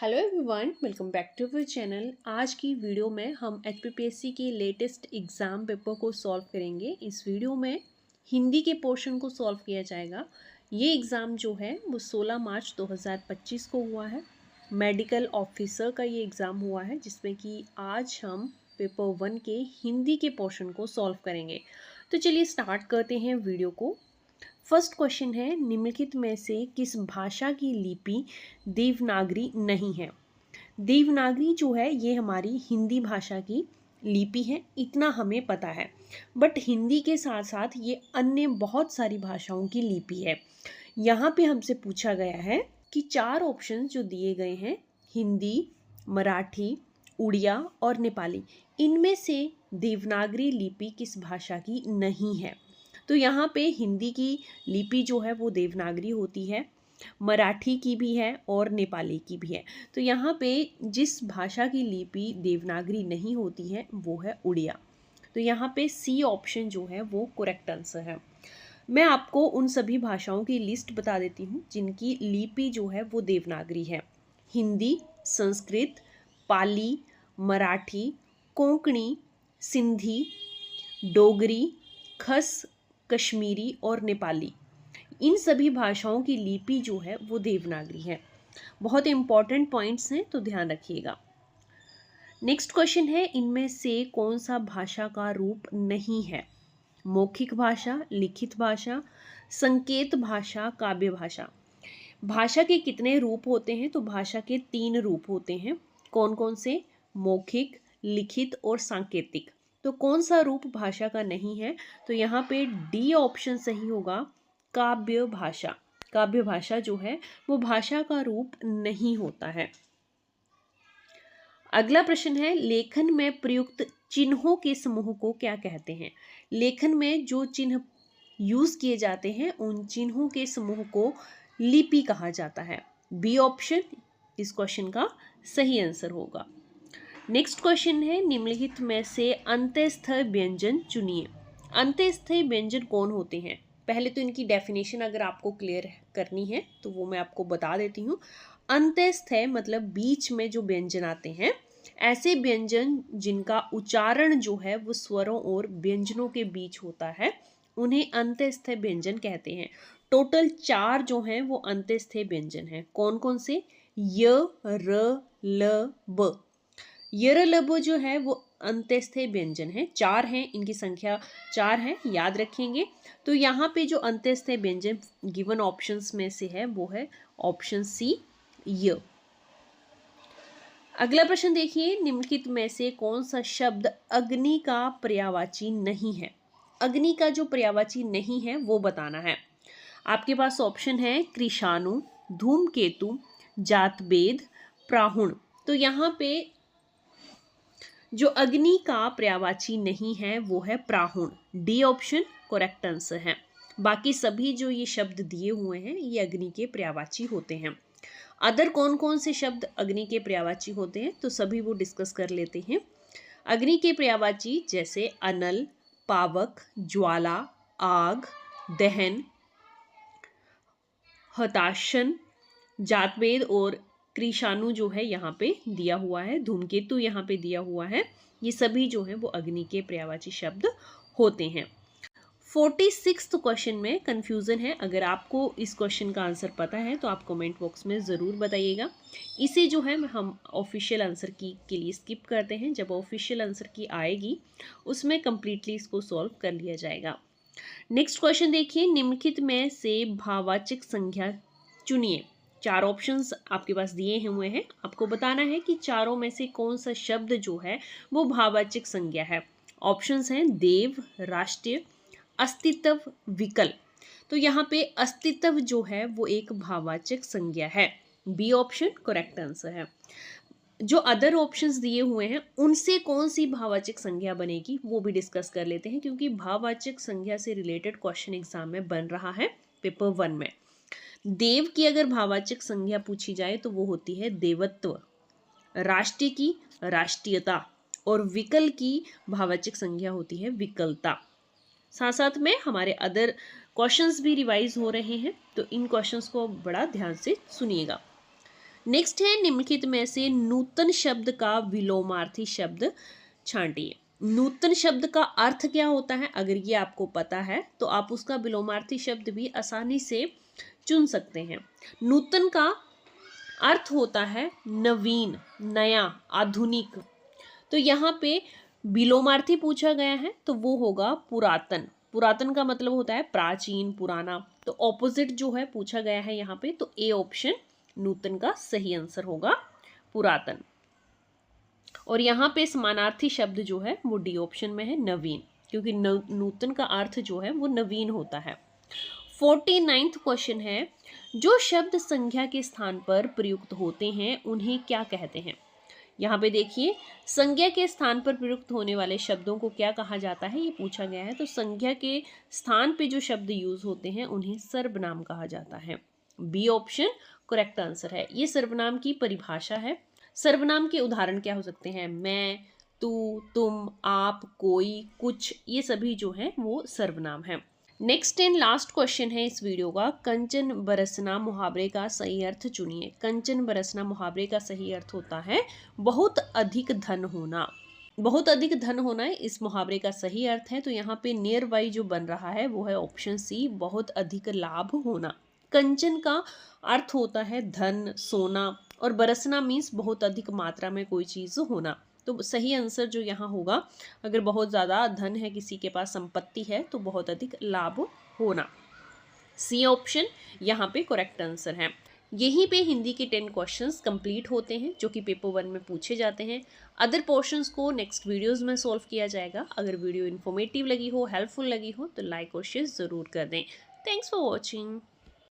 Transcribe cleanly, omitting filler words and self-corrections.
Hello everyone, welcome back to our channel. आज की video में हम एचपीपीएससी के लेटेस्ट एग्ज़ाम पेपर को सॉल्व करेंगे। इस वीडियो में हिंदी के पोर्शन को सॉल्व किया जाएगा। ये एग्ज़ाम जो है वो 16 मार्च 2025 को हुआ है। मेडिकल ऑफिसर का ये एग्ज़ाम हुआ है, जिसमें कि आज हम पेपर 1 के हिंदी के पोर्शन को सॉल्व करेंगे। तो चलिए स्टार्ट करते हैं वीडियो को। फर्स्ट क्वेश्चन है, निम्नलिखित में से किस भाषा की लिपि देवनागरी नहीं है। देवनागरी जो है ये हमारी हिंदी भाषा की लिपि है, इतना हमें पता है। बट हिंदी के साथ साथ ये अन्य बहुत सारी भाषाओं की लिपि है। यहाँ पे हमसे पूछा गया है कि 4 ऑप्शन जो दिए गए हैं, हिंदी, मराठी, उड़िया और नेपाली, इनमें से देवनागरी लिपि किस भाषा की नहीं है। तो यहाँ पे हिंदी की लिपि जो है वो देवनागरी होती है, मराठी की भी है और नेपाली की भी है। तो यहाँ पे जिस भाषा की लिपि देवनागरी नहीं होती है वो है उड़िया। तो यहाँ पे सी ऑप्शन जो है वो करेक्ट आंसर है। मैं आपको उन सभी भाषाओं की लिस्ट बता देती हूँ जिनकी लिपि जो है वो देवनागरी है। हिंदी, संस्कृत, पाली, मराठी, कोंकणी, सिंधी, डोगरी, खस, कश्मीरी और नेपाली, इन सभी भाषाओं की लिपि जो है वो देवनागरी है। बहुत इंपॉर्टेंट पॉइंट्स हैं, तो ध्यान रखिएगा। नेक्स्ट क्वेश्चन है, इनमें से कौन सा भाषा का रूप नहीं है। मौखिक भाषा, लिखित भाषा, संकेत भाषा, काव्य भाषा। भाषा के कितने रूप होते हैं, तो भाषा के 3 रूप होते हैं। कौन कौन से? मौखिक, लिखित और सांकेतिक। तो कौन सा रूप भाषा का नहीं है, तो यहाँ पे डी ऑप्शन सही होगा, काव्य भाषा। काव्य भाषा जो है वो भाषा का रूप नहीं होता है। अगला प्रश्न है, लेखन में प्रयुक्त चिन्हों के समूह को क्या कहते हैं। लेखन में जो चिन्ह यूज किए जाते हैं उन चिन्हों के समूह को लिपि कहा जाता है। बी ऑप्शन इस क्वेश्चन का सही आंसर होगा। नेक्स्ट क्वेश्चन है, निम्नलिखित में से अंत्यस्थ व्यंजन चुनिए। अंत्यस्थ व्यंजन कौन होते हैं? पहले तो इनकी डेफिनेशन अगर आपको क्लियर करनी है तो वो मैं आपको बता देती हूँ। अंत्यस्थ मतलब बीच में जो व्यंजन आते हैं, ऐसे व्यंजन जिनका उच्चारण जो है वो स्वरों और व्यंजनों के बीच होता है, उन्हें अंत्यस्थ व्यंजन कहते हैं। टोटल 4 जो हैं वो अंत्यस्थ व्यंजन हैं। कौन कौन से? य, र, ल, ब। यरलब जो है वो अंत्यस्थ व्यंजन है। 4 हैं, इनकी संख्या 4 है, याद रखेंगे। तो यहाँ पे जो अंत्यस्थ व्यंजन गिवन ऑप्शंस में से है वो है ऑप्शन सी, य। अगला प्रश्न देखिए, निम्नलिखित में से कौन सा शब्द अग्नि का पर्यायवाची नहीं है। अग्नि का जो पर्यायवाची नहीं है वो बताना है। आपके पास ऑप्शन है कृषाणु, धूमकेतु, जातवेद, प्राहुण। तो यहाँ पे जो अग्नि का पर्यायवाची नहीं है वो है प्राहुण। डी ऑप्शन करेक्ट आंसर है। बाकी सभी जो ये शब्द दिए हुए हैं ये अग्नि के पर्यायवाची होते हैं। अदर कौन कौन से शब्द अग्नि के पर्यायवाची होते हैं तो सभी वो डिस्कस कर लेते हैं। अग्नि के पर्यायवाची जैसे अनल, पावक, ज्वाला, आग, दहन, हताशन, जातवेद और कृषाणु जो है यहाँ पे दिया हुआ है, धूमकेतु यहाँ पे दिया हुआ है। ये सभी जो है वो अग्नि के पर्यायवाची शब्द होते हैं। 46th क्वेश्चन में कंफ्यूजन है। अगर आपको इस क्वेश्चन का आंसर पता है तो आप कमेंट बॉक्स में ज़रूर बताइएगा। इसे जो है हम ऑफिशियल आंसर की के लिए स्किप करते हैं। जब ऑफिशियल आंसर की आएगी उसमें कंप्लीटली इसको सॉल्व कर लिया जाएगा। नेक्स्ट क्वेश्चन देखिए, निम्नलिखित में से भाववाचक संज्ञा चुनिए। 4 ऑप्शंस आपके पास दिए हुए हैं, आपको बताना है कि चारों में से कौन सा शब्द जो है वो भाववाचक संज्ञा है। ऑप्शंस हैं देव, राष्ट्रीय, अस्तित्व, विकल्प। तो यहाँ पे अस्तित्व जो है वो एक भाववाचक संज्ञा है। बी ऑप्शन करेक्ट आंसर है। जो अदर ऑप्शंस दिए हुए हैं उनसे कौन सी भाववाचक संज्ञा बनेगी वो भी डिस्कस कर लेते हैं, क्योंकि भाववाचक संज्ञा से रिलेटेड क्वेश्चन एग्जाम में बन रहा है पेपर 1 में। देव की अगर भाववाचक संज्ञा पूछी जाए तो वो होती है देवत्व, राष्ट्रीय की राष्ट्रीयता और विकल की भाववाचक संज्ञा होती है विकलता। साथ साथ में हमारे अदर क्वेश्चंस भी रिवाइज हो रहे हैं, तो इन क्वेश्चंस को बड़ा ध्यान से सुनिएगा। नेक्स्ट है निम्नलिखित में से नूतन शब्द का विलोमार्थी शब्द छांटिए। नूतन शब्द का अर्थ क्या होता है, अगर ये आपको पता है तो आप उसका विलोमार्थी शब्द भी आसानी से चुन सकते हैं। नूतन का अर्थ होता है नवीन, नया, आधुनिक। तो यहाँ पे विलोमार्थी पूछा गया है तो वो होगा पुरातन। पुरातन का मतलब होता है प्राचीन, पुराना। तो ऑपोजिट जो है पूछा गया है यहाँ पे, तो ए ऑप्शन नूतन का सही आंसर होगा, पुरातन। और यहाँ पे समानार्थी शब्द जो है वो डी ऑप्शन में है, नवीन, क्योंकि नूतन का अर्थ जो है वो नवीन होता है। 49वां क्वेश्चन है, जो शब्द संज्ञा के स्थान पर प्रयुक्त होते हैं उन्हें क्या कहते हैं। यहाँ पे देखिए, संज्ञा के स्थान पर प्रयुक्त होने वाले शब्दों को क्या कहा जाता है, ये पूछा गया है। तो संज्ञा के स्थान पे जो शब्द यूज होते हैं उन्हें सर्वनाम कहा जाता है। बी ऑप्शन करेक्ट आंसर है। ये सर्वनाम की परिभाषा है। सर्वनाम के उदाहरण क्या हो सकते हैं, मैं, तू, तुम, आप, कोई, कुछ, ये सभी जो है वो सर्वनाम है। नेक्स्ट एंड लास्ट क्वेश्चन है इस वीडियो का, कंचन बरसना मुहावरे का सही अर्थ चुनिए। कंचन बरसना मुहावरे का सही अर्थ होता है बहुत अधिक धन होना। बहुत अधिक धन होना इस मुहावरे का सही अर्थ है। तो यहाँ पे नियर बाई जो बन रहा है वो है ऑप्शन सी, बहुत अधिक लाभ होना। कंचन का अर्थ होता है धन, सोना, और बरसना मीन्स बहुत अधिक मात्रा में कोई चीज़ होना। तो सही आंसर जो यहाँ होगा, अगर बहुत ज़्यादा धन है, किसी के पास संपत्ति है, तो बहुत अधिक लाभ होना। सी ऑप्शन यहाँ पे करेक्ट आंसर है। यहीं पे हिंदी के 10 क्वेश्चंस कंप्लीट होते हैं जो कि पेपर 1 में पूछे जाते हैं। अदर पोर्शंस को नेक्स्ट वीडियोस में सॉल्व किया जाएगा। अगर वीडियो इन्फॉर्मेटिव लगी हो, हेल्पफुल लगी हो, तो लाइक और शेयर ज़रूर कर दें। Thanks for watching.